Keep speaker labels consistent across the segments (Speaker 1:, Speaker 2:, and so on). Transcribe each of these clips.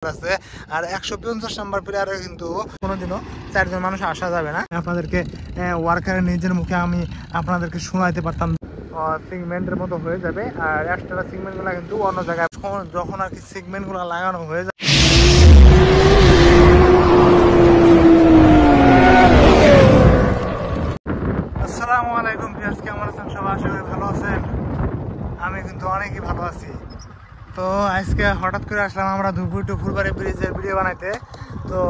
Speaker 1: আছে। আর 150 নাম্বার প্লেয়ারে কিন্তু কোনোদিনও 4 জন মানুষ আসা যাবে না। আপনাদেরকে ওয়ার্কারের নিজের মুখে আমি আপনাদেরকে শোনাইতে পারতাম সিগমেন্টের মতো হয়ে যাবে। আর এক্সট্রা সিগমেন্টগুলো কিন্তু অন্য জায়গায় যখন আর কি সিগমেন্টগুলো লাগানো হয়ে যাবে। আসসালামু আলাইকুম ভিউয়ার্স, কেমন আছেন সবাই? আশা করি ভালো আছেন। আমি কিন্তু অনেকই ভালো আছি। তো আজকে হঠাৎ করে আসলাম আমরা ধুপগুড়ি টু ফুলবাড়ি ব্রিজের ভিডিও বানাইতে। তো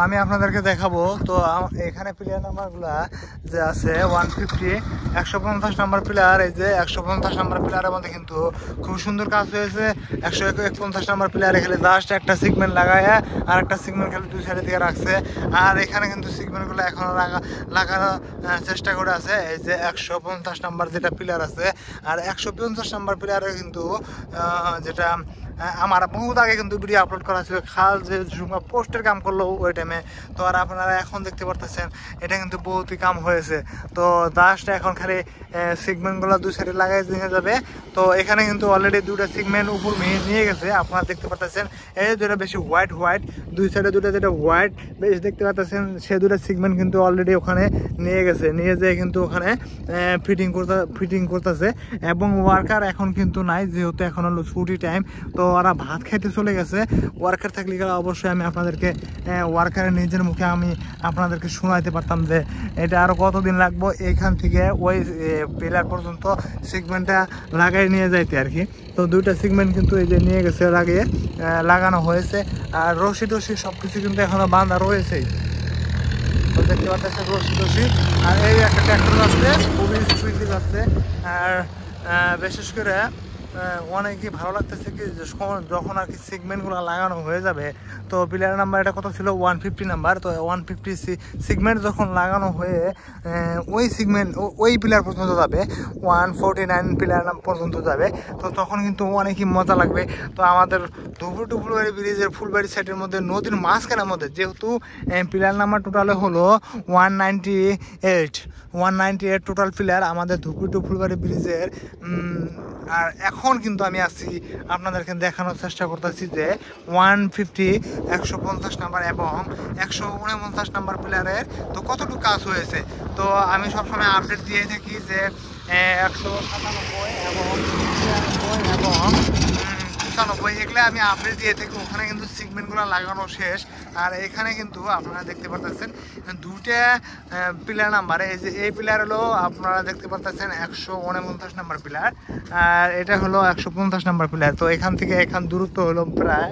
Speaker 1: আমি আপনাদেরকে দেখাবো। তো এখানে প্লেয়ার নাম্বারগুলা যে আছে 150 150 নাম্বার প্লেয়ার। এই যে 150 নাম্বার প্লেয়ারের মধ্যে কিন্তু খুব সুন্দর কাজ হয়েছে। 151 নাম্বার প্লেয়ার এখানে জাস্ট একটা সিগমেন্ট লাগায় আর একটা সিগমেন্ট খালি দুই সাইডের দিকে রাখছে। আর এখানে কিন্তু সিগমেন্টগুলো এখনো লাগানোর চেষ্টা করে আছে। এই যে 150 নাম্বার যেটা প্লেয়ার আছে আর 150 নাম্বার প্লেয়ারে কিন্তু যেটা আমার বহুত আগে কিন্তু ভিডিও আপলোড করা ছিল, খাল যে পোস্টের কাম করলো ওই টাইমে। তো আর আপনারা এখন দেখতে পারতেছেন এটা কিন্তু বহুতই কাম হয়েছে। তো জাস্ট এখন খালি সিগমেন্টগুলো দুই সাইডে লাগাই নিয়ে যাবে। তো এখানে কিন্তু অলরেডি দুটো সিগমেন্ট উপর নিয়ে গেছে, আপনারা দেখতে পাচ্ছেন। এই দুটো বেশি হোয়াইট দুই সাইডে দুটো যেটা হোয়াইট বেশ দেখতে পাচ্ছেন, সে দুটো সিগমেন্ট কিন্তু অলরেডি ওখানে নিয়ে গেছে। নিয়ে যেয়ে কিন্তু ওখানে ফিটিং করতেছে। এবং ওয়ার্কার এখন কিন্তু নাই, যেহেতু এখন হলো ছুটি টাইম। তো ওরা ভাত খাইতে চলে গেছে। ওয়ার্কার থাকলে অবশ্যই আমি আপনাদেরকে ওয়ার্কারের নিজের মুখে আমি আপনাদেরকে শোনাইতে পারতাম যে এটা আরও কতদিন লাগবো এখান থেকে ওই পিলার পর্যন্ত সিগমেন্টটা লাগাই নিয়ে যাইতে আর কি। তো দুইটা সিগমেন্ট কিন্তু এই যে নিয়ে গেছে, লাগানো হয়েছে। আর রশি সব কিছু কিন্তু এখনো বাঁধা রয়েছেই। তো দেখতে পাচ্ছেন রশি। আর এই একটা ট্র্যাক্টর আছে, খুবই স্পিডলি যাচ্ছে। আর বিশেষ করে অনেকই ভালো লাগতেছে কি যখন আর কি সিগমেন্টগুলো লাগানো হয়ে যাবে। তো প্লেয়ার নাম্বার এটা কত ছিল 150 নাম্বার। তো 150 সিগমেন্ট যখন লাগানো হয়ে ওই সিগমেন্ট ওই প্লেয়ার পর্যন্ত যাবে, 149 প্লেয়ার পর্যন্ত যাবে। তো তখন কিন্তু অনেকই মজা লাগবে। তো আমাদের ধুপগুড়ি টু ফুলবাড়ি ব্রিজের ফুলবাড়ি সাইডের মধ্যে নদীর মাঝখানের মধ্যে যেহেতু প্লেয়ার নাম্বার টোটালে হলো 198 টোটাল প্লেয়ার আমাদের ধুপগুড়ি টু ফুলবাড়ি ব্রিজের। আর এখন কিন্তু আমি আছি আপনাদেরকে দেখানোর চেষ্টা করতেছি যে 150 নাম্বার এবং 149 নাম্বার প্লেয়ারের তো কতটুকু কাজ হয়েছে। তো আমি সবসময় আপডেট দিয়ে থাকি যে 197 এবং 95 এগুলো আমি আপডেট দিয়ে থাকি। ওখানে কিন্তু সিগমেন্টগুলো লাগানো শেষ। আর এখানে কিন্তু আপনারা দেখতে পাচ্ছেন দুটা প্লেয়ার নাম্বার। এই যে এই প্লেয়ার হলো আপনারা দেখতে পাচ্ছেন 149 নাম্বার প্লেয়ার, আর এটা হলো 150 নাম্বার প্লেয়ার। তো এখান থেকে এখান দূরত্ব হলো প্রায়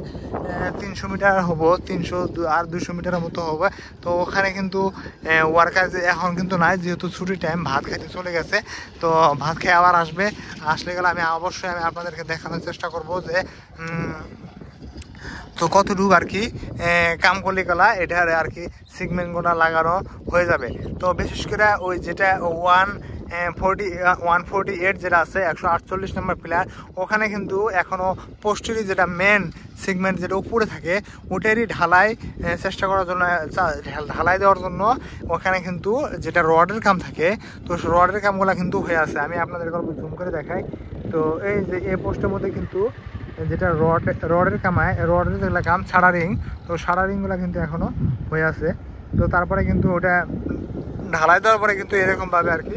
Speaker 1: 300 মিটার হবো, 300 আর 200 মিটারের মতো হবে। তো ওখানে কিন্তু ওয়ার্কার এখন কিন্তু নাই, যেহেতু ছুটি টাইম, ভাত খাইতে চলে গেছে। তো ভাত খেয়ে আবার আসলে গেলে আমি অবশ্যই আপনাদেরকে দেখানোর চেষ্টা করব যে তো কতটুকু আর কি কাম করলে গেলা এটা আর কি সিগমেন্টগুলো লাগানো হয়ে যাবে। তো বিশেষ করে ওই যেটা 148 যেটা আছে 148 নম্বর প্লেয়ার, ওখানে কিন্তু এখনও পোস্টেরই যেটা মেন সিগমেন্ট যেটা উপরে থাকে ওটারই ঢালাই চেষ্টা করার জন্য, ঢালাই দেওয়ার জন্য ওখানে কিন্তু যেটা রডের কাম থাকে, তো রডের কামগুলো কিন্তু হয়ে আছে। আমি আপনাদের গল্প জুম করে দেখাই। তো এই যে এই পোস্টের মধ্যে কিন্তু যেটা রডের যেগুলো কাম সারারিং, তো সারারিংগুলো কিন্তু এখনও হয়ে আছে। তো তারপরে কিন্তু ওটা ঢালাই দেওয়ার পরে কিন্তু এরকমভাবে আর কি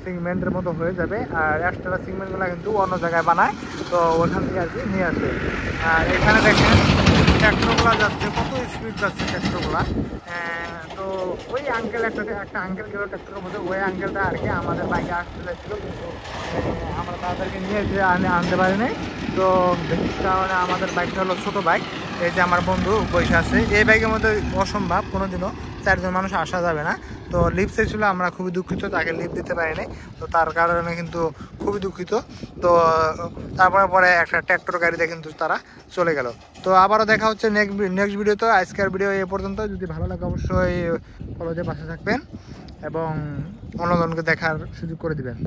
Speaker 1: সিগমেন্টের মতো হয়ে যাবে। আর এক্সট্রা সিগমেন্টগুলো কিন্তু অন্য জায়গায় বানায়, তো ওখান থেকে আর কি নিয়ে আসে। আর এখানে দেখেন ট্র্যাক্টরগুলো যাচ্ছে, কত স্পিড যাচ্ছে ট্র্যাক্টরগুলো। তো ওই আঙ্কেল একটা আঙ্কেল গেল ট্র্যাক্টরের মধ্যে, ওই আঙ্কেলটা আর কি আমাদের বাইকে আসতে চাইছিল, কিন্তু আমরা তাদেরকে নিয়ে এসে আনতে পারিনি। তো বিশেষ কারণে আমাদের বাইকটা হলো ছোটো বাইক। এই যে আমার বন্ধু বসে আছে, এই বাইকের মধ্যে অসম্ভব কোনোদিনও 4 জন মানুষ আসা যাবে না। তো লিফট চাইছিল, আমরা খুবই দুঃখিত, তাকে লিফট দিতে পারিনি। তো তার কারণে কিন্তু খুবই দুঃখিত। তো তারপরে একটা ট্র্যাক্টর গাড়িতে কিন্তু তারা চলে গেল। তো আবারও দেখা হচ্ছে নেক্সট ভিডিওতে। আজকের ভিডিও এ পর্যন্ত। যদি ভালো লাগে অবশ্যই ফলো দিয়ে পাশে থাকবেন এবং অন্যজনকে দেখার সুযোগ করে দিবেন।